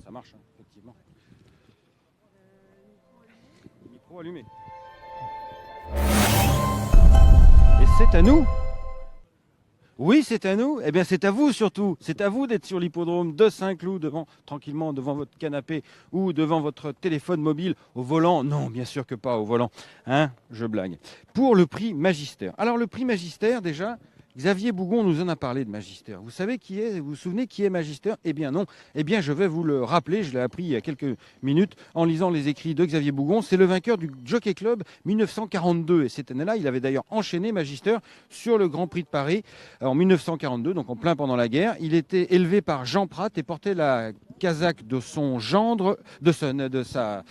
ça marche, hein, effectivement. Micro allumé. Et c'est à nous. Oui, c'est à nous. Eh bien, c'est à vous surtout. C'est à vous d'être sur l'hippodrome de Saint-Cloud, tranquillement devant votre canapé ou devant votre téléphone mobile au volant. Non, bien sûr que pas au volant. Hein, je blague. Pour le prix Magister. Alors, le prix Magister, déjà, Xavier Bougon nous en a parlé de Magister. Vous savez qui est, vous vous souvenez qui est Magister? Eh bien non. Eh bien, je vais vous le rappeler. Je l'ai appris il y a quelques minutes en lisant les écrits de Xavier Bougon. C'est le vainqueur du Jockey Club 1942. Et cette année-là, il avait d'ailleurs enchaîné Magister sur le Grand Prix de Paris en 1942, donc en plein pendant la guerre. Il était élevé par Jean Prat et portait la casaque de son gendre, de sa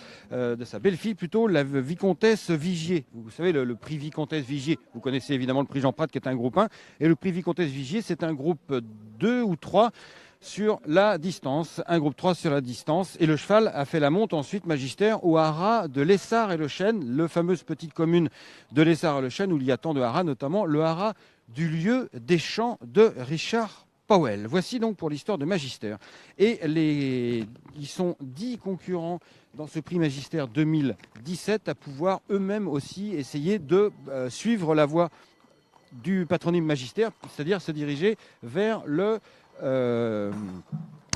belle-fille plutôt, la vicomtesse Vigier. Vous savez, le prix vicomtesse Vigier. Vous connaissez évidemment le prix Jean Prat qui est un groupe 1. Et le prix vicomtesse Vigier, c'est un groupe 2 ou 3 sur la distance. Un groupe 3 sur la distance. Et le cheval a fait la monte ensuite, Magister, au haras de Lessard et le Chêne, le fameuse petite commune de Lessard et le Chêne, où il y a tant de haras, notamment le haras du lieu des champs de Richard Powell. Voici donc pour l'histoire de Magister. Et ils sont 10 concurrents dans ce prix Magister 2017 à pouvoir eux-mêmes aussi essayer de suivre la voie du patronyme Magister, c'est-à-dire se diriger vers le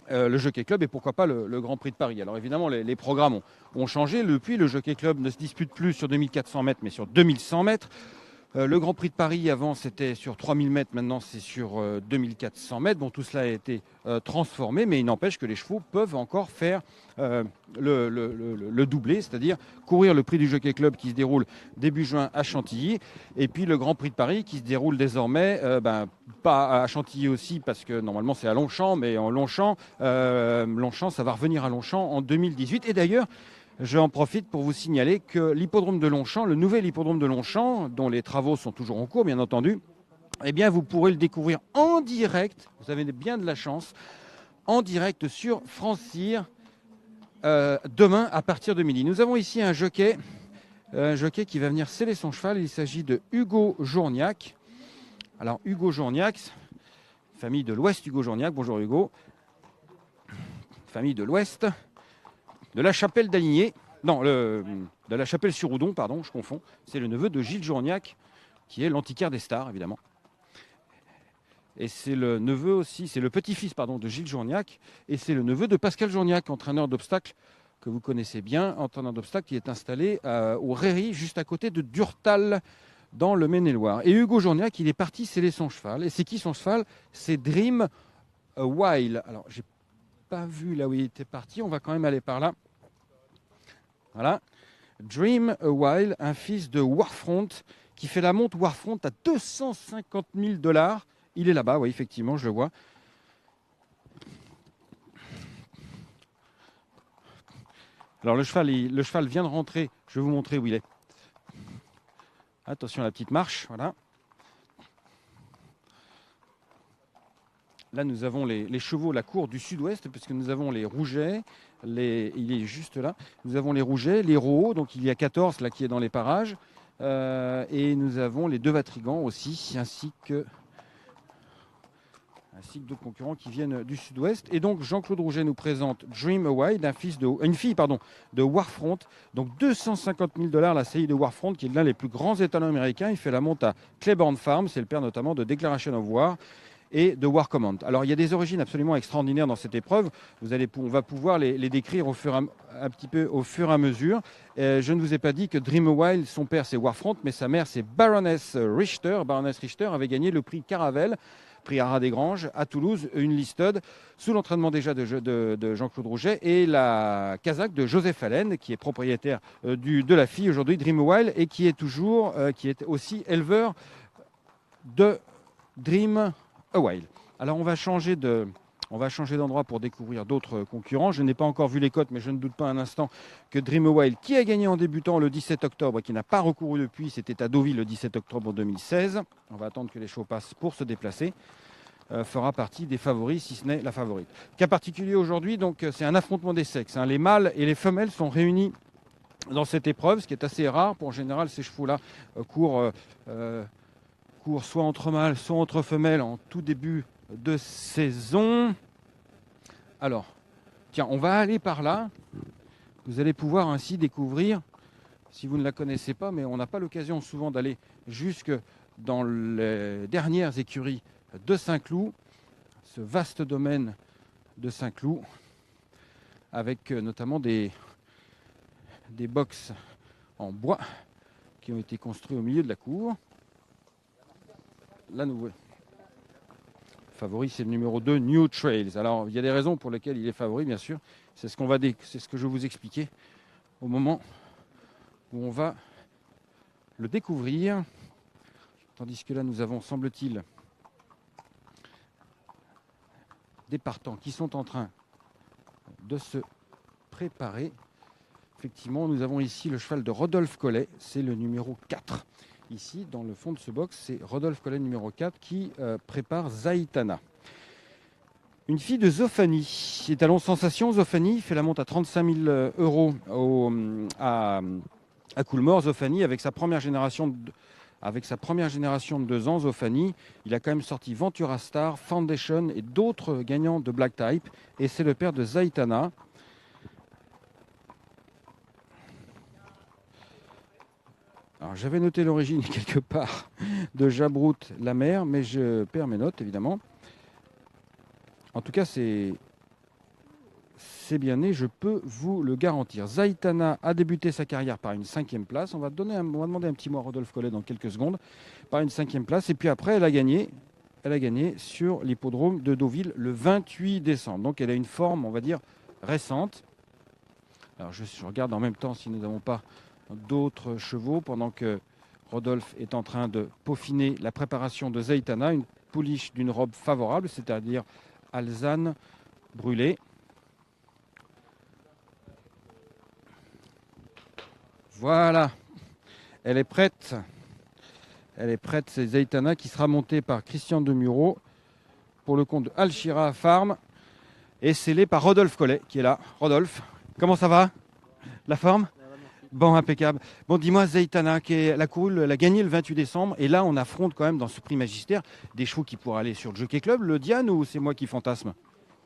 Jockey Club et pourquoi pas le Grand Prix de Paris. Alors évidemment, les programmes ont changé. Depuis, le Jockey Club ne se dispute plus sur 2400 mètres, mais sur 2100 mètres. Le Grand Prix de Paris, avant, c'était sur 3000 mètres, maintenant c'est sur 2400 mètres. Bon, tout cela a été transformé, mais il n'empêche que les chevaux peuvent encore faire le doublé, c'est-à-dire courir le prix du Jockey Club qui se déroule début juin à Chantilly, et puis le Grand Prix de Paris qui se déroule désormais, pas à Chantilly aussi, parce que normalement c'est à Longchamp, mais en Longchamp, ça va revenir à Longchamp en 2018. Et d'ailleurs, je en profite pour vous signaler que l'hippodrome de Longchamp, le nouvel hippodrome de Longchamp, dont les travaux sont toujours en cours, bien entendu, eh bien, vous pourrez le découvrir en direct, vous avez bien de la chance, en direct sur France Cyr, demain à partir de midi. Nous avons ici un jockey qui va venir sceller son cheval. Il s'agit de Hugo Journiac. Alors, Hugo Journiac, famille de l'Ouest, Hugo Journiac, bonjour Hugo. Famille de l'Ouest. De la Chapelle d'Aligné, de la Chapelle-sur-Oudon, pardon, je confonds. C'est le neveu de Gilles Journiac, qui est l'antiquaire des stars, évidemment. Et c'est le neveu aussi, c'est le petit-fils, pardon, de Gilles Journiac, et c'est le neveu de Pascal Journiac, entraîneur d'obstacles, que vous connaissez bien. Entraîneur d'obstacles qui est installé au Réry, juste à côté de Durtal, dans le Maine-et-Loire. Et Hugo Journiac, il est parti sceller son cheval. Et c'est qui son cheval? C'est Dream a While. Alors, j'ai pas vu là où il était parti, on va quand même aller par là. Voilà, Dream a While, un fils de Warfront qui fait la monte Warfront à 250 000 $. Il est là-bas, oui, effectivement, je le vois. Alors le cheval vient de rentrer, je vais vous montrer où il est. Attention à la petite marche, voilà. Là, nous avons les chevaux, la cour du sud-ouest, puisque nous avons les rougets, il est juste là. Nous avons les rougets, les rots, donc il y a 14 là qui est dans les parages. Et nous avons les deux vatrigants aussi, ainsi que d'autres concurrents qui viennent du sud-ouest. Et donc, Jean-Claude Rouget nous présente Dream a While, une fille de Warfront. Donc, 250 000 $, la CI de Warfront, qui est l'un des plus grands étalons américains. Il fait la monte à Claiborne Farm, c'est le père notamment de Declaration of War et de War Command. Alors, il y a des origines absolument extraordinaires dans cette épreuve. On va pouvoir les décrire un petit peu au fur et à mesure. Je ne vous ai pas dit que Dream a While, son père, c'est Warfront, mais sa mère, c'est Baroness Richter. Baroness Richter avait gagné le prix Caravelle, prix Arras-des-Granges, à Toulouse, une listed, sous l'entraînement déjà de Jean-Claude Rouget, et la casaque de Joseph Allen, qui est propriétaire de la fille aujourd'hui, Dream a While, et qui est aussi éleveur de Dream a While. Alors on va changer d'endroit pour découvrir d'autres concurrents. Je n'ai pas encore vu les cotes, mais je ne doute pas un instant que Dream a While, qui a gagné en débutant le 17 octobre et qui n'a pas recouru depuis, c'était à Deauville le 17 octobre 2016. On va attendre que les chevaux passent pour se déplacer. Fera partie des favoris, si ce n'est la favorite. Cas particulier aujourd'hui, donc c'est un affrontement des sexes. Les mâles et les femelles sont réunis dans cette épreuve, ce qui est assez rare. En général, ces chevaux-là courent soit entre mâles, soit entre femelles en tout début de saison. Alors, Tiens, on va aller par là. Vous allez pouvoir ainsi découvrir, si vous ne la connaissez pas, mais on n'a pas l'occasion souvent d'aller jusque dans les dernières écuries de Saint-Cloud, ce vaste domaine de Saint-Cloud, avec notamment des box en bois qui ont été construits au milieu de la cour. La nouvelle favori, c'est le numéro 2, New Trails. Alors, il y a des raisons pour lesquelles il est favori, bien sûr. C'est ce que je vais vous expliquer au moment où on va le découvrir. Tandis que là, nous avons, semble-t-il, des partants qui sont en train de se préparer. Effectivement, nous avons ici le cheval de Rodolphe Collet, c'est le numéro 4. Ici, dans le fond de ce box, c'est Rodolphe Collet numéro 4 qui prépare Zaitana. Une fille de Zofani, étalon sensation. Zofani fait la monte à 35 000 euros à Coolmore. Zofani, avec sa première génération de 2 ans, Zofani, il a quand même sorti Ventura Star, Foundation et d'autres gagnants de Black Type. Et c'est le père de Zaitana. Alors, j'avais noté l'origine quelque part de Jabrout la mère, mais je perds mes notes évidemment. En tout cas, c'est bien né, je peux vous le garantir. Zaitana a débuté sa carrière par une 5e place. On va demander un petit mot à Rodolphe Collet dans quelques secondes. Par une 5e place. Et puis après, elle a gagné sur l'hippodrome de Deauville le 28 décembre. Donc elle a une forme, on va dire, récente. Alors je regarde en même temps si nous n'avons pas d'autres chevaux pendant que Rodolphe est en train de peaufiner la préparation de Zaitana, une pouliche d'une robe favorable, c'est-à-dire alezane brûlée. Voilà, elle est prête. C'est Zaitana qui sera montée par Christian Demureau pour le compte de Alchira Farm et scellée par Rodolphe Collet qui est là. Rodolphe, comment ça va? La forme? Bon, impeccable. Bon, dis-moi, Zaitana, elle a gagné le 28 décembre. Et là, on affronte quand même dans ce prix magistère des chevaux qui pourraient aller sur le Jockey Club, le Diane, ou c'est moi qui fantasme?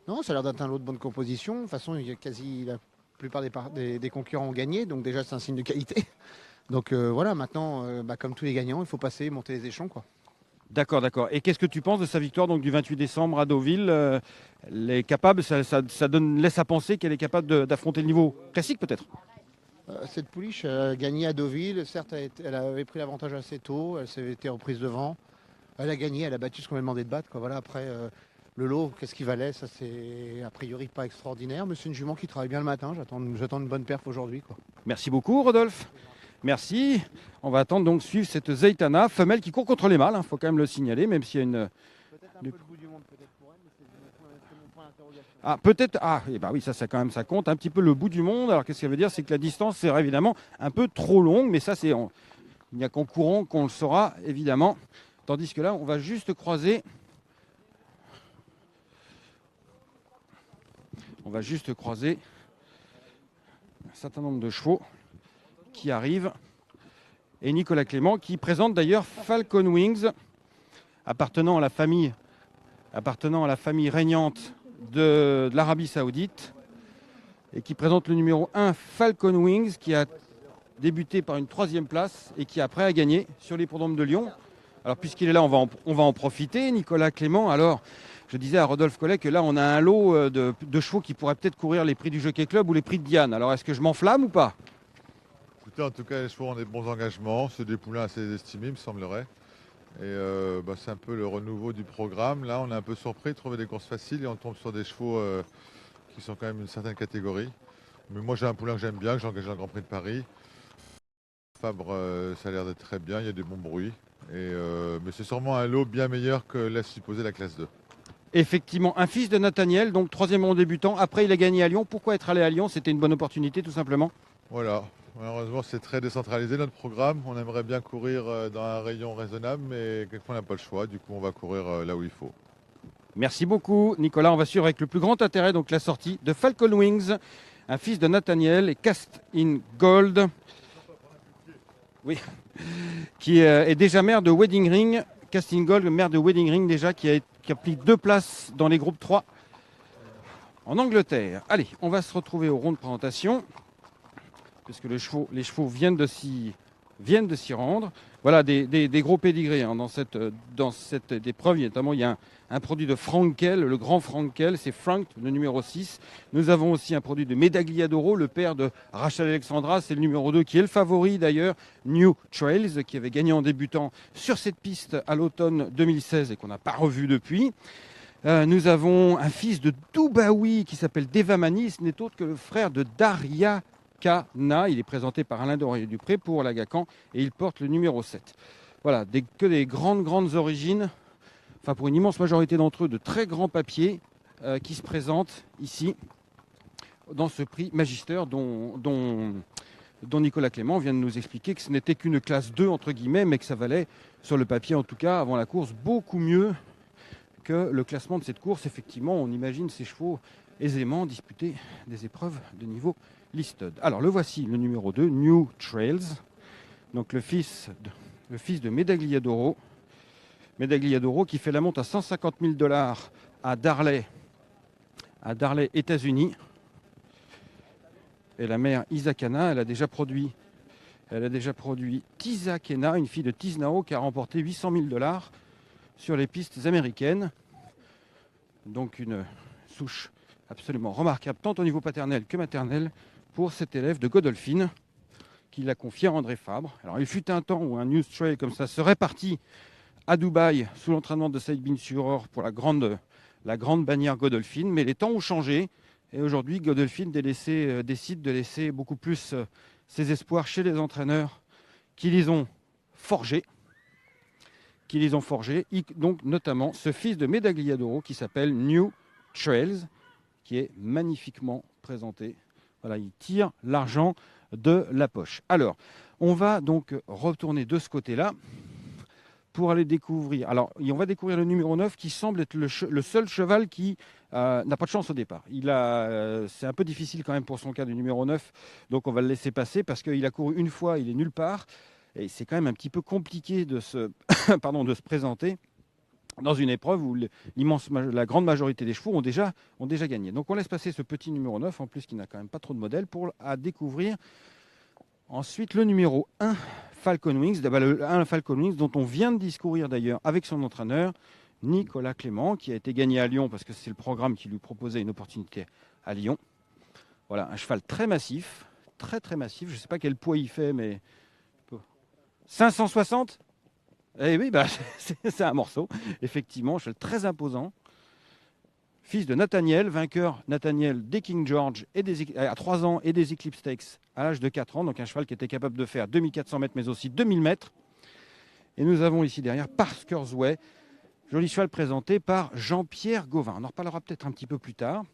Non, ça a l'air d'être un lot de bonne composition. De toute façon, il y a la plupart des concurrents ont gagné. Donc déjà, c'est un signe de qualité. Donc voilà, maintenant, comme tous les gagnants, il faut passer, monter les échelons, quoi. D'accord. Et qu'est-ce que tu penses de sa victoire donc, du 28 décembre à Deauville? Elle est capable, ça laisse à penser qu'elle est capable d'affronter le niveau classique peut-être? Cette pouliche a gagné à Deauville. Certes, elle avait pris l'avantage assez tôt. Elle s'est été reprise devant. Elle a gagné. Elle a battu ce qu'on lui a demandé de battre, quoi. Voilà, après, le lot, qu'est-ce qu'il valait? Ça, c'est a priori pas extraordinaire. Mais c'est une jument qui travaille bien le matin. J'attends une bonne perf aujourd'hui, quoi. Merci beaucoup, Rodolphe. Merci. On va attendre donc suivre cette Zaitana, femelle qui court contre les mâles. Faut quand même le signaler, même s'il y a une... Peut-être un peu le bout du monde, peut-être pour elle, mais c'est mon point d'interrogation. Ah, peut-être. Ah, et bah oui, ça quand même, ça compte un petit peu le bout du monde. Alors, qu'est-ce que ça veut dire? C'est que la distance serait évidemment un peu trop longue, mais ça, il n'y a qu'en courant qu'on le saura, évidemment. Tandis que là, on va juste croiser. Un certain nombre de chevaux qui arrivent. Et Nicolas Clément qui présente d'ailleurs Falcon Wings, appartenant à la famille régnante de l'Arabie Saoudite, et qui présente le numéro 1 Falcon Wings, qui a débuté par une 3e place et qui après a gagné sur l'hippodrome de Lyon. Alors puisqu'il est là, on va en profiter, Nicolas Clément. Alors je disais à Rodolphe Collet que là on a un lot de chevaux qui pourraient peut-être courir les prix du Jockey Club ou les prix de Diane. Alors est-ce que je m'enflamme ou pas? En tout cas, les chevaux ont des bons engagements. C'est des poulains assez estimés, il me semblerait. Et c'est un peu le renouveau du programme. Là, on est un peu surpris de trouver des courses faciles et on tombe sur des chevaux qui sont quand même une certaine catégorie. Mais moi, j'ai un poulain que j'aime bien, que j'ai engagé dans le Grand Prix de Paris. Fabre, ça a l'air d'être très bien, il y a des bons bruits. Mais c'est sûrement un lot bien meilleur que laisse supposer la classe 2. Effectivement, un fils de Nathaniel, donc 3e rang débutant. Après, il a gagné à Lyon. Pourquoi être allé à Lyon? C'était une bonne opportunité, tout simplement. Voilà. Malheureusement, c'est très décentralisé notre programme. On aimerait bien courir dans un rayon raisonnable, mais quelquefois on n'a pas le choix. Du coup, on va courir là où il faut. Merci beaucoup, Nicolas. On va suivre avec le plus grand intérêt donc la sortie de Falcon Wings, un fils de Nathaniel et Cast in Gold, oui, qui est déjà maire de Wedding Ring. Cast in Gold, maire de Wedding Ring déjà, qui a pris 2 places dans les groupes 3 en Angleterre. Allez, on va se retrouver au rond de présentation, parce que les chevaux viennent de s'y rendre. Voilà des gros pédigrés hein, dans cette épreuve. Notamment, il y a un produit de Frankel, le grand Frankel, c'est Frank, le numéro 6. Nous avons aussi un produit de Medagliadoro, le père de Rachel Alexandra, c'est le numéro 2, qui est le favori d'ailleurs, New Trails, qui avait gagné en débutant sur cette piste à l'automne 2016 et qu'on n'a pas revu depuis. Nous avons un fils de Dubaoui qui s'appelle Devamani, ce n'est autre que le frère de Daria Kana. Il est présenté par Alain Dorier-Dupré pour l'Agacan et il porte le numéro 7. Voilà, que des grandes origines, enfin pour une immense majorité d'entre eux, de très grands papiers qui se présentent ici dans ce prix Magister dont Nicolas Clément vient de nous expliquer que ce n'était qu'une classe 2 entre guillemets, mais que ça valait sur le papier en tout cas avant la course beaucoup mieux que le classement de cette course. Effectivement, on imagine ces chevaux aisément disputer des épreuves de niveau listed. Alors le voici, le numéro 2, New Trails, donc le fils de Medagliadoro. Medagliadoro qui fait la monte à $150 000 à Darley, États-Unis. Et la mère Isakana, elle a déjà produit Tizakena, une fille de Tiznao qui a remporté $800 000 sur les pistes américaines. Donc une souche absolument remarquable, tant au niveau paternel que maternel, pour cet élève de Godolphin, qui l'a confié à André Fabre. Alors il fut un temps où un New Trail comme ça serait parti à Dubaï sous l'entraînement de Saïd Bin Suror pour la grande bannière Godolphin, mais les temps ont changé et aujourd'hui Godolphin décide de laisser beaucoup plus ses espoirs chez les entraîneurs qui les ont forgés. Donc notamment ce fils de Medagliadoro qui s'appelle New Trails, qui est magnifiquement présenté. Voilà, il tire l'argent de la poche. Alors, on va donc retourner de ce côté-là pour aller découvrir. Alors, on va découvrir le numéro 9 qui semble être le seul cheval qui n'a pas de chance au départ. C'est un peu difficile quand même pour son cas du numéro 9, donc on va le laisser passer parce qu'il a couru une fois, il est nulle part. Et c'est quand même un petit peu compliqué de se présenter dans une épreuve où la grande majorité des chevaux ont déjà gagné. Donc on laisse passer ce petit numéro 9, en plus qui n'a quand même pas trop de modèles, à découvrir ensuite le numéro 1, Falcon Wings. Le 1 Falcon Wings dont on vient de discourir d'ailleurs avec son entraîneur, Nicolas Clément, qui a été gagné à Lyon parce que c'est le programme qui lui proposait une opportunité à Lyon. Voilà, un cheval très massif, très massif. Je ne sais pas quel poids il fait, mais 560 ? Eh oui, c'est un morceau, effectivement, cheval très imposant. Fils de Nathaniel, vainqueur Nathaniel des King George à 3 ans et des Eclipse Stakes à l'âge de 4 ans. Donc un cheval qui était capable de faire 2400 mètres, mais aussi 2000 mètres. Et nous avons ici derrière Parker's Way, joli cheval présenté par Jean-Pierre Gauvin. On en reparlera peut-être un petit peu plus tard.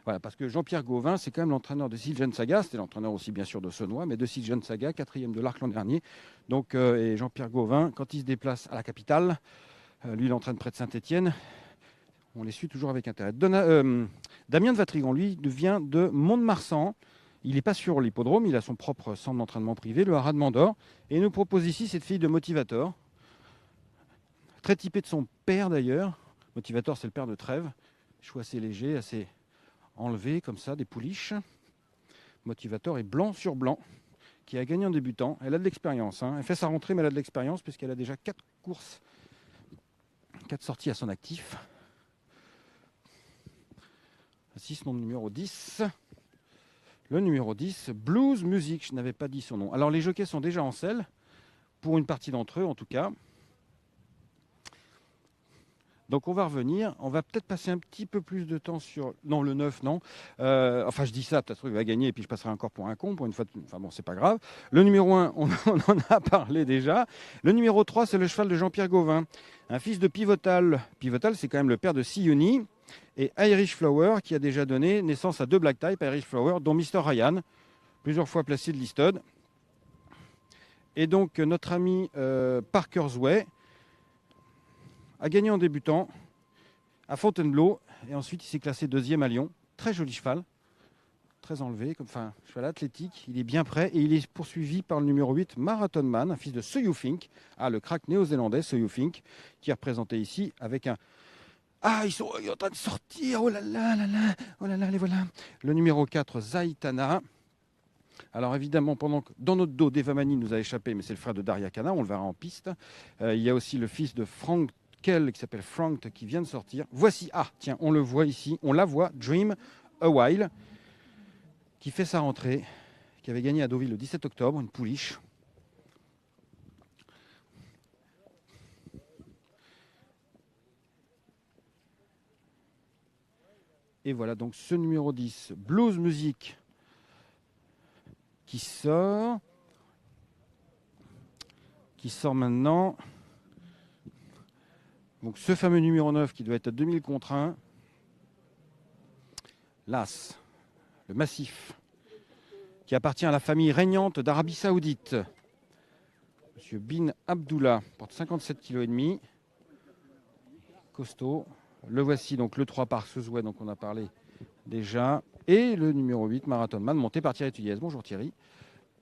Voilà, parce que Jean-Pierre Gauvin, c'est quand même l'entraîneur de Siljan Saga. C'était l'entraîneur aussi, bien sûr, de Senois, mais de Siljan Saga, 4e de l'Arc l'an dernier. Donc, et Jean-Pierre Gauvin, quand il se déplace à la capitale, lui, il entraîne près de Saint-Étienne. On les suit toujours avec intérêt. Damien de Vatrigan, lui, vient de Mont-de-Marsan. Il n'est pas sur l'hippodrome, il a son propre centre d'entraînement privé, le Haras de Mandor. Et il nous propose ici cette fille de Motivator, très typée de son père d'ailleurs. Motivator, c'est le père de Trèves. Choix assez léger, assez enlevé comme ça, des pouliches. Motivator est blanc sur blanc, qui a gagné en débutant. Elle a de l'expérience. Elle fait sa rentrée, mais elle a de l'expérience puisqu'elle a déjà 4 courses, 4 sorties à son actif. Voici son numéro 10. Le numéro 10, Blues Music. Je n'avais pas dit son nom. Alors les jockeys sont déjà en selle, pour une partie d'entre eux en tout cas. Donc on va revenir, on va peut-être passer un petit peu plus de temps sur... Non, le 9, non. Enfin, je dis ça, peut-être qu'il va gagner et puis je passerai encore pour un con, pour une fois. Enfin bon, c'est pas grave. Le numéro 1, on en a parlé déjà. Le numéro 3, c'est le cheval de Jean-Pierre Gauvin, un fils de Pivotal. Pivotal, c'est quand même le père de Sioni et Irish Flower, qui a déjà donné naissance à 2 Black Type, Irish Flower, dont Mr. Ryan, plusieurs fois placé de listed. Et donc, notre ami Parker's Way a gagné en débutant à Fontainebleau et ensuite il s'est classé 2e à Lyon. Très joli cheval, très enlevé, cheval athlétique, il est bien prêt et il est poursuivi par le numéro 8, Marathon Man, un fils de Soyou Fink, le crack néo-zélandais Soyou Fink, qui est représenté ici avec Ah, ils sont en train de sortir. Oh là là là là. Oh là là, les voilà. Le numéro 4, Zaitana. Alors évidemment, pendant que dans notre dos, Devamani nous a échappé, mais c'est le frère de Daria Kana, on le verra en piste. Il y a aussi le fils de Frank Kell qui s'appelle Frank qui vient de sortir. Voici, ah tiens, on le voit ici, on la voit, Dream a While, qui fait sa rentrée, qui avait gagné à Deauville le 17 octobre, une pouliche. Et voilà donc ce numéro 10, Blues Music, qui sort maintenant. Donc ce fameux numéro 9 qui doit être à 2000 contre 1. L'As, le massif, qui appartient à la famille régnante d'Arabie Saoudite. Monsieur Bin Abdullah porte 57,5 kg. Costaud. Le voici donc le 3 par Sezouet, donc on a parlé déjà. Et le numéro 8, Marathon Man, monté par Thierry Tuliez. Bonjour Thierry.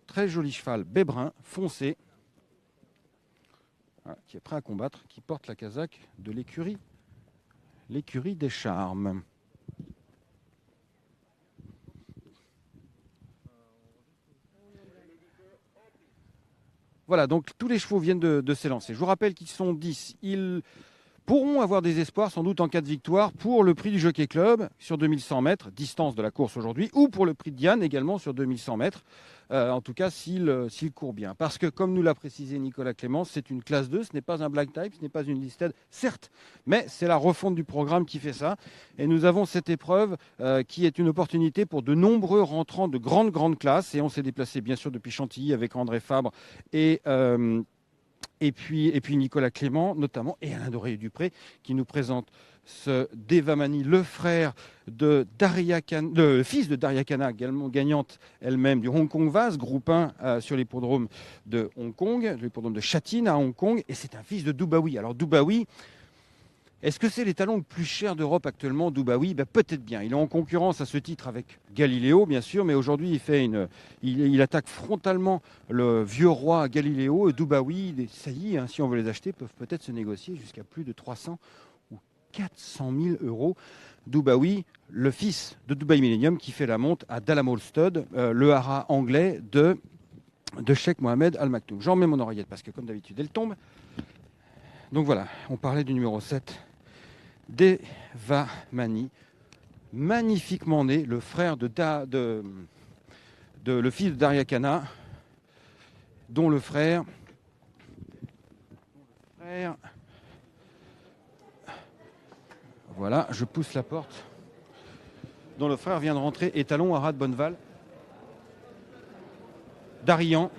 Très joli cheval, bébrun, foncé, voilà, qui est prêt à combattre, qui porte la casaque de l'écurie des Charmes. Voilà, donc tous les chevaux viennent de s'élancer. Je vous rappelle qu'ils sont 10. Ils pourront avoir des espoirs, sans doute en cas de victoire, pour le prix du Jockey Club sur 2100 mètres, distance de la course aujourd'hui, ou pour le prix de Diane également sur 2100 mètres, en tout cas s'il court bien. Parce que, comme nous l'a précisé Nicolas Clément, c'est une classe 2, ce n'est pas un black type, ce n'est pas une listed, certes, mais c'est la refonte du programme qui fait ça. Et nous avons cette épreuve qui est une opportunité pour de nombreux rentrants de grande classe, et on s'est déplacé bien sûr depuis Chantilly avec André Fabre et puis Nicolas Clément, notamment, et Alain Doré-Dupré, qui nous présente ce Devamani, le frère de Daria Kana, le fils de Daria Kana, également gagnante elle-même du Hong Kong Vase, groupe 1 sur l'hippodrome de Hong Kong, l'hippodrome de Châtine à Hong Kong, et c'est un fils de Dubawi. Alors Dubawi, est-ce que c'est l'étalon le plus cher d'Europe actuellement, Dubawi? Peut-être bien. Il est en concurrence à ce titre avec Galiléo, bien sûr, mais aujourd'hui, il attaque frontalement le vieux roi Galiléo. Dubawi, ça y est, si on veut les acheter, peuvent peut-être se négocier jusqu'à plus de 300 ou 400 000 euros. Dubawi, le fils de Dubai Millennium, qui fait la monte à Dalamol Stud, le haras anglais de Sheikh Mohamed Al Maktoum. J'en mets mon oreillette parce que, comme d'habitude, elle tombe. Donc voilà, on parlait du numéro 7. Devamani, magnifiquement né, le frère le fils de Daria Kana, dont le frère voilà, je pousse la porte, dont le frère vient de rentrer, étalon haras de Bonneval, Darian,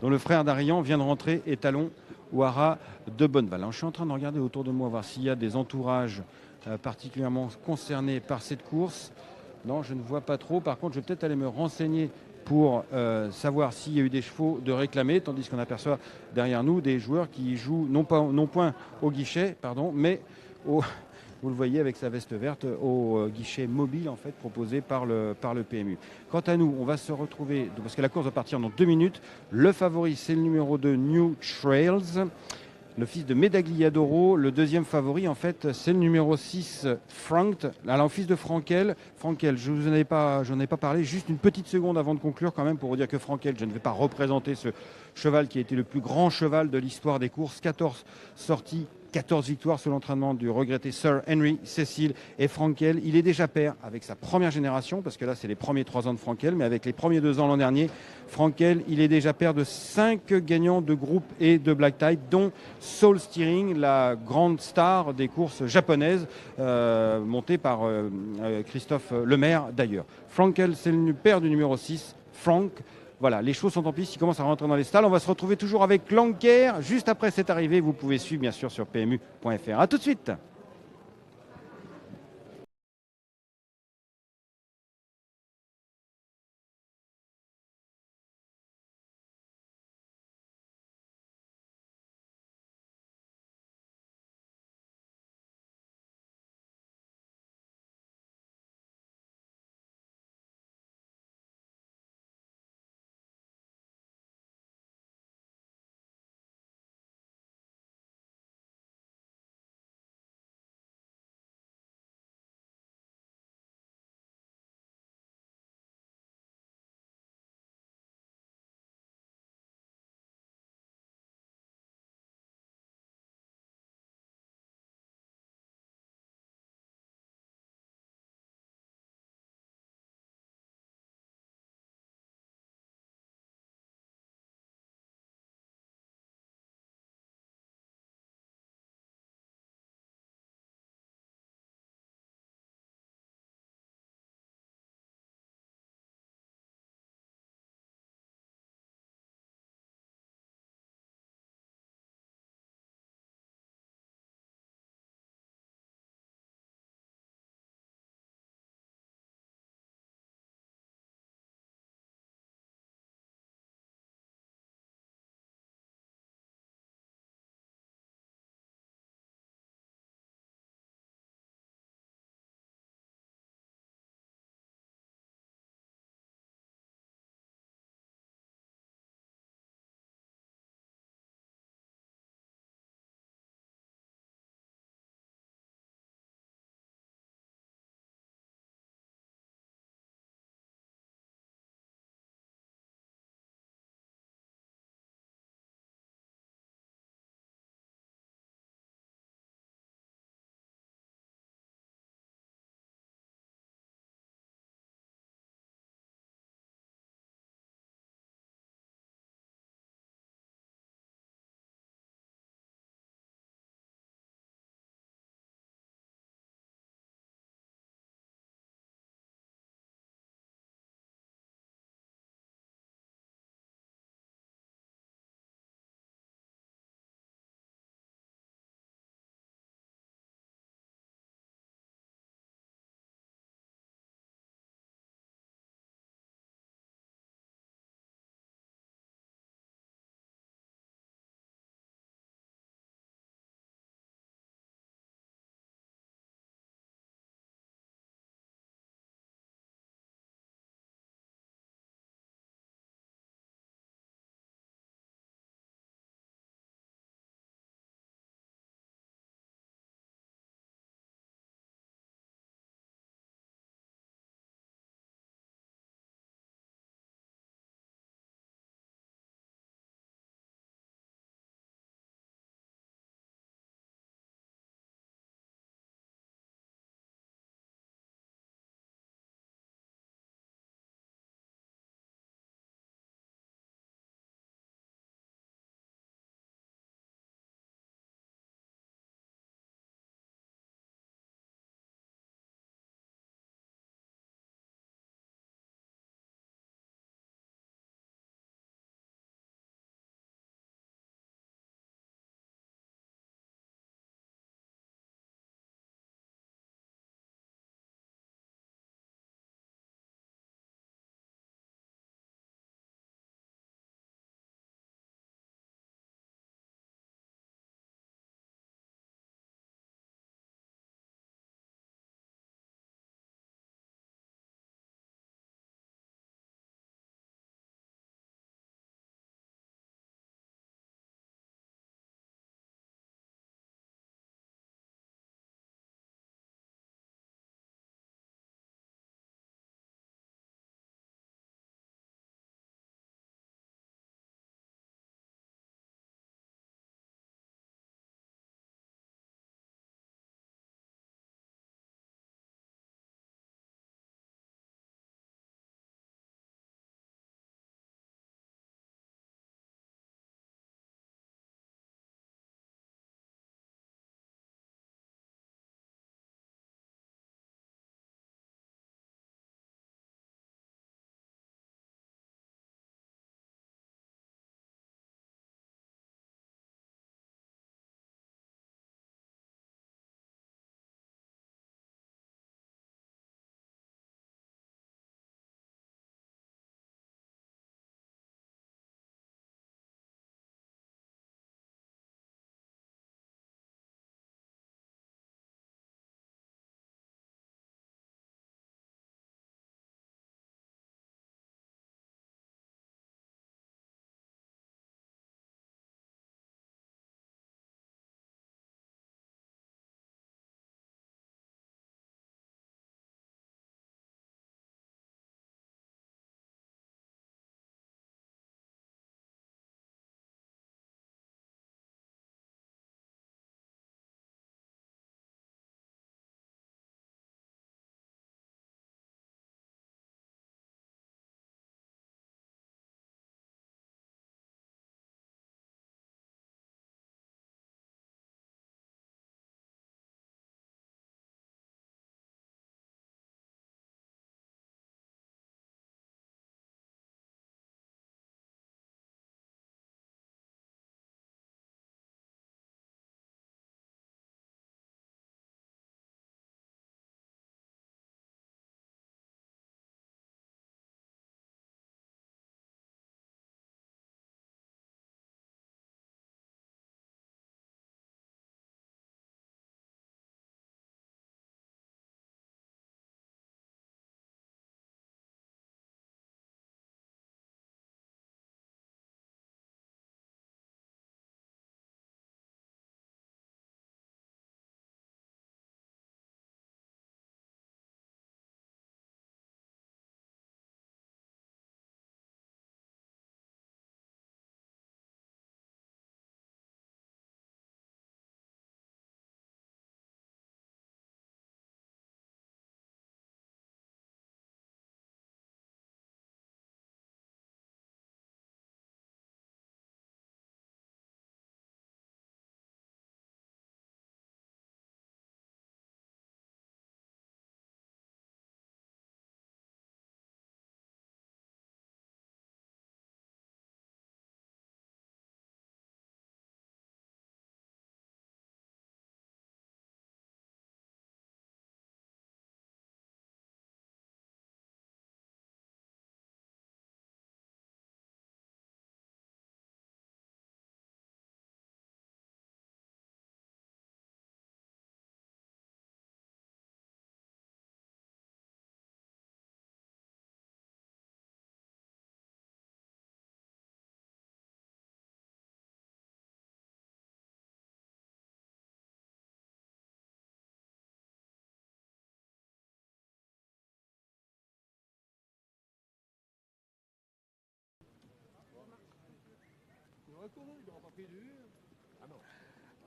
dont le frère Darian vient de rentrer, étalon au haras de Bonneval. Alors, je suis en train de regarder autour de moi, voir s'il y a des entourages particulièrement concernés par cette course. Non, je ne vois pas trop. Par contre, je vais peut-être aller me renseigner pour savoir s'il y a eu des chevaux de réclamés, tandis qu'on aperçoit derrière nous des joueurs qui jouent non point au guichet, mais vous le voyez avec sa veste verte, au guichet mobile en fait proposé par le PMU. Quant à nous, on va se retrouver, parce que la course va partir dans 2 minutes. Le favori, c'est le numéro 2, New Trails, le fils de Medagliadoro. Le deuxième favori, en fait, c'est le numéro 6, Frank. Alors, fils de Frankel, je n'en ai pas parlé. Juste une petite seconde avant de conclure, quand même, pour vous dire que Frankel, je ne vais pas représenter ce cheval qui a été le plus grand cheval de l'histoire des courses. 14 sorties, 14 victoires sous l'entraînement du regretté Sir Henry Cecil et Frankel. Il est déjà père avec sa première génération, parce que là, c'est les premiers 3 ans de Frankel, mais avec les premiers 2 ans l'an dernier, Frankel, il est déjà père de 5 gagnants de groupe et de black type, dont Soul Steering, la grande star des courses japonaises, montée par Christophe Lemaire d'ailleurs. Frankel, c'est le père du numéro 6, Frank. Voilà, les chevaux sont en piste, ils commencent à rentrer dans les stalles. On va se retrouver toujours avec Lanker juste après cette arrivée. Vous pouvez suivre bien sûr sur PMU.fr. A tout de suite.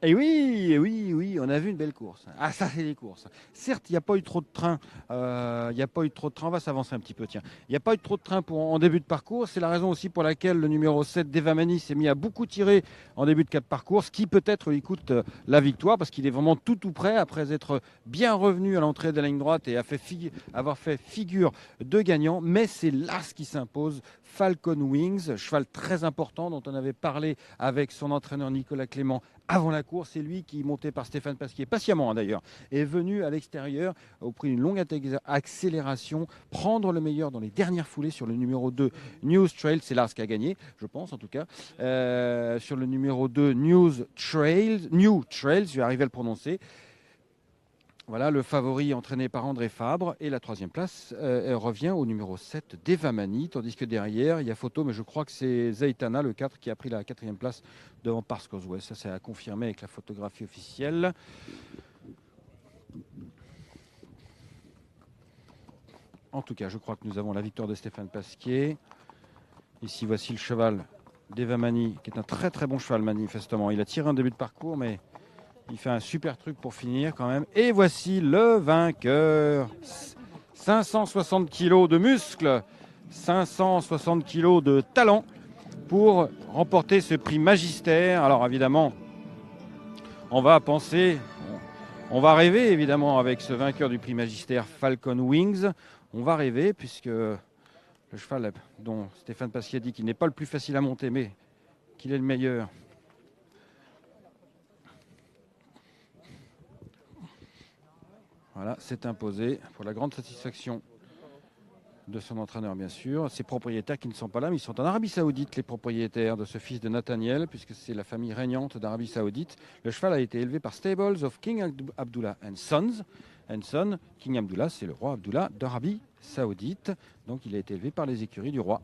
Et oui, oui, on a vu une belle course. Ah, ça, c'est des courses. Certes, il n'y a pas eu trop de train. On va s'avancer un petit peu, tiens. Il n'y a pas eu trop de train en début de parcours. C'est la raison aussi pour laquelle le numéro 7, Devamani, s'est mis à beaucoup tirer en début de parcours, ce qui peut-être lui coûte la victoire, parce qu'il est vraiment tout près, après être bien revenu à l'entrée de la ligne droite et avoir fait figure de gagnant. Mais c'est l'As qui s'impose. Falcon Wings, cheval très important dont on avait parlé avec son entraîneur Nicolas Clément avant la course. C'est lui qui, monté par Stéphane Pasquier, patiemment d'ailleurs, est venu à l'extérieur au prix d'une longue accélération, prendre le meilleur dans les dernières foulées sur le numéro 2, News Trails. C'est Lars qui a gagné, je pense en tout cas. Sur le numéro 2, New Trails, je vais arriver à le prononcer. Voilà, le favori entraîné par André Fabre. Et la troisième place revient au numéro 7, Devamani. Tandis que derrière, il y a photo, mais je crois que c'est Zaitana, le 4, qui a pris la quatrième place devant Pars Causeway. Ça, c'est à confirmer avec la photographie officielle. En tout cas, je crois que nous avons la victoire de Stéphane Pasquier. Ici, voici le cheval Devamani, qui est un très très bon cheval manifestement. Il a tiré un début de parcours, mais il fait un super truc pour finir quand même. Et voici le vainqueur. 560 kilos de muscles, 560 kilos de talent pour remporter ce prix Magistère. Alors évidemment, on va rêver évidemment avec ce vainqueur du prix Magistère Falcon Wings. On va rêver puisque le cheval dont Stéphane Pasquier dit qu'il n'est pas le plus facile à monter, mais qu'il est le meilleur. Voilà, c'est imposé pour la grande satisfaction de son entraîneur, bien sûr. Ses propriétaires qui ne sont pas là, mais ils sont en Arabie Saoudite, les propriétaires de ce fils de Nathaniel, puisque c'est la famille régnante d'Arabie Saoudite. Le cheval a été élevé par Stables of King Abdullah and Sons. King Abdullah, c'est le roi Abdullah d'Arabie Saoudite. Donc il a été élevé par les écuries du roi.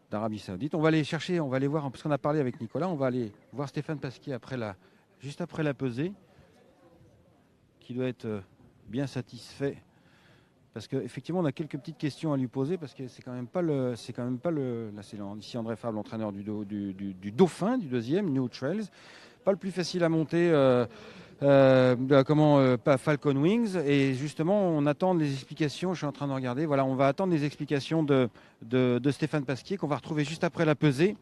D'Arabie Saoudite. On va aller chercher, on va aller voir, parce qu'on a parlé avec Nicolas, on va aller voir Stéphane Pasquier juste après la pesée, qui doit être bien satisfait, parce qu'effectivement on a quelques petites questions à lui poser, parce que c'est quand même pas le, là c'est ici André Fabre, l'entraîneur du Dauphin, du deuxième, New Trails, pas le plus facile à monter. Falcon Wings, et justement on attend les explications. Je suis en train de regarder, voilà, on va attendre les explications de Stéphane Pasquier, qu'on va retrouver juste après la pesée,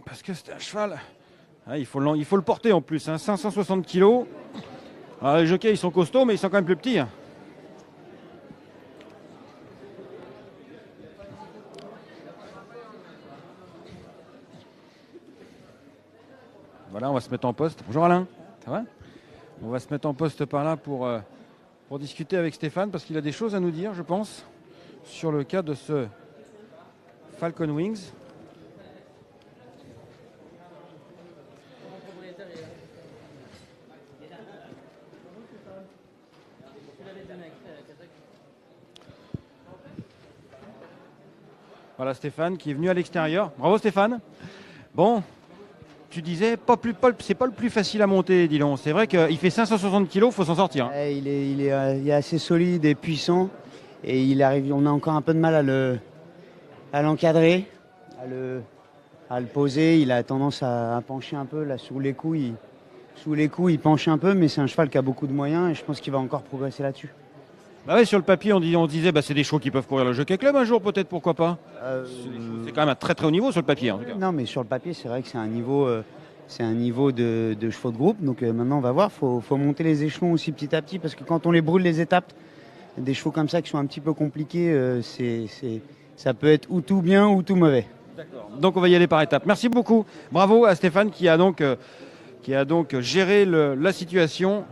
parce que c'est un cheval, il faut le porter en plus, 560 kilos. Alors, les jockeys ils sont costauds, mais ils sont quand même plus petits. Voilà, on va se mettre en poste. Bonjour Alain, ça va? On va se mettre en poste par là pour discuter avec Stéphane, parce qu'il a des choses à nous dire, je pense, sur le cas de ce Falcon Wings. Voilà Stéphane qui est venu à l'extérieur. Bravo Stéphane. Bon. Tu disais, c'est pas le plus facile à monter, dis donc. C'est vrai qu'il fait 560 kilos, il faut s'en sortir. Il est assez solide et puissant. Et on a encore un peu de mal à l'encadrer, à le poser. Il a tendance à pencher un peu. Là, sous les coups, il penche un peu, mais c'est un cheval qui a beaucoup de moyens et je pense qu'il va encore progresser là-dessus. Bah ouais, sur le papier, on disait, c'est des chevaux qui peuvent courir le Jockey Club un jour, peut-être, pourquoi pas. C'est quand même un très très haut niveau sur le papier, en tout cas. Non, mais sur le papier, c'est vrai que c'est un niveau de chevaux de groupe. Donc maintenant, on va voir. Faut monter les échelons aussi petit à petit, parce que quand on les brûle les étapes, des chevaux comme ça qui sont un petit peu compliqués, ça peut être ou tout bien ou tout mauvais. D'accord. Donc on va y aller par étapes. Merci beaucoup. Bravo à Stéphane qui a donc géré la situation.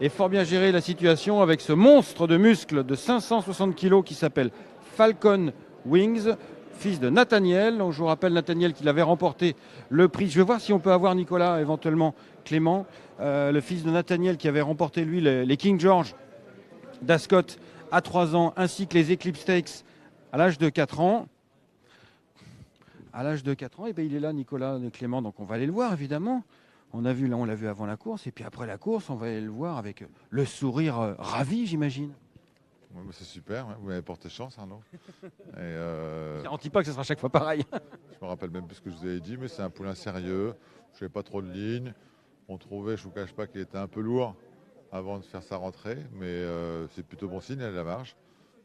Et fort bien géré la situation avec ce monstre de muscles de 560 kg qui s'appelle Falcon Wings, fils de Nathaniel. Donc, je vous rappelle Nathaniel qu'il avait remporté le prix. Je vais voir si on peut avoir Nicolas, éventuellement Clément, le fils de Nathaniel qui avait remporté lui les King George d'Ascot à 3 ans, ainsi que les Eclipse Stakes à l'âge de 4 ans. À l'âge de 4 ans, et bien il est là, Nicolas Clément, donc on va aller le voir évidemment. On a vu, là, on l'a vu avant la course, et puis après la course, on va aller le voir avec le sourire ravi, j'imagine. Ouais, bah, c'est super, hein. Vous m'avez porté chance, Arnaud. Et, Je ne garantis pas que ce sera chaque fois pareil. je me rappelle même plus ce que je vous avais dit, mais c'est un poulain sérieux. Je n'avais pas trop de lignes. On trouvait, je ne vous cache pas, qu'il était un peu lourd avant de faire sa rentrée, mais c'est plutôt bon signe, il a de la marge.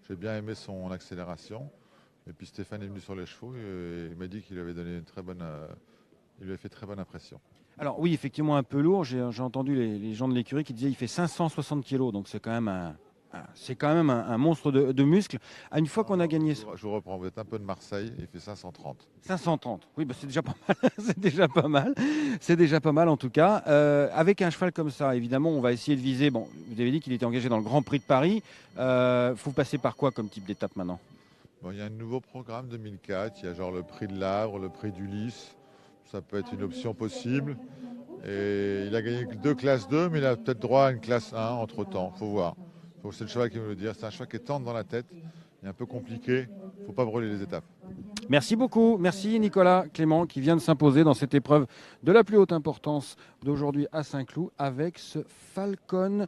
J'ai bien aimé son accélération. Et puis Stéphane est venu sur les chevaux et il m'a dit qu'il lui avait donné une très bonne, il lui avait fait très bonne impression. Alors oui, effectivement un peu lourd. J'ai entendu les gens de l'écurie qui disaient qu'il fait 560 kilos, donc c'est quand même un monstre de muscles. Une fois qu'on a gagné Je vous reprends, vous êtes un peu de Marseille, il fait 530. 530, oui, bah c'est déjà pas mal. C'est déjà pas mal. C'est déjà pas mal en tout cas. Avec un cheval comme ça, évidemment, on va essayer de viser. Bon, vous avez dit qu'il était engagé dans le Grand Prix de Paris. Faut passer par quoi comme type d'étape maintenant? Bon, il y a un nouveau programme 2004, il y a genre le prix de l'Arbre, le prix d'Ulysse, ça peut être une option possible. Et il a gagné que 2 classes 2, mais il a peut-être droit à une classe 1 entre-temps, faut voir. C'est le cheval qui veut le dire, c'est un cheval qui est tendre dans la tête, il est un peu compliqué, il ne faut pas brûler les étapes. Merci beaucoup. Merci Nicolas Clément qui vient de s'imposer dans cette épreuve de la plus haute importance d'aujourd'hui à Saint-Cloud avec ce Falcon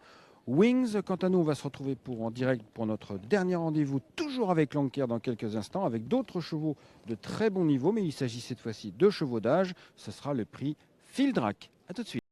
Wings. Quant à nous, on va se retrouver en direct pour notre dernier rendez-vous, toujours avec Lanker dans quelques instants, avec d'autres chevaux de très bon niveau, mais il s'agit cette fois-ci de chevaux d'âge. Ce sera le prix Fieldrack. À tout de suite.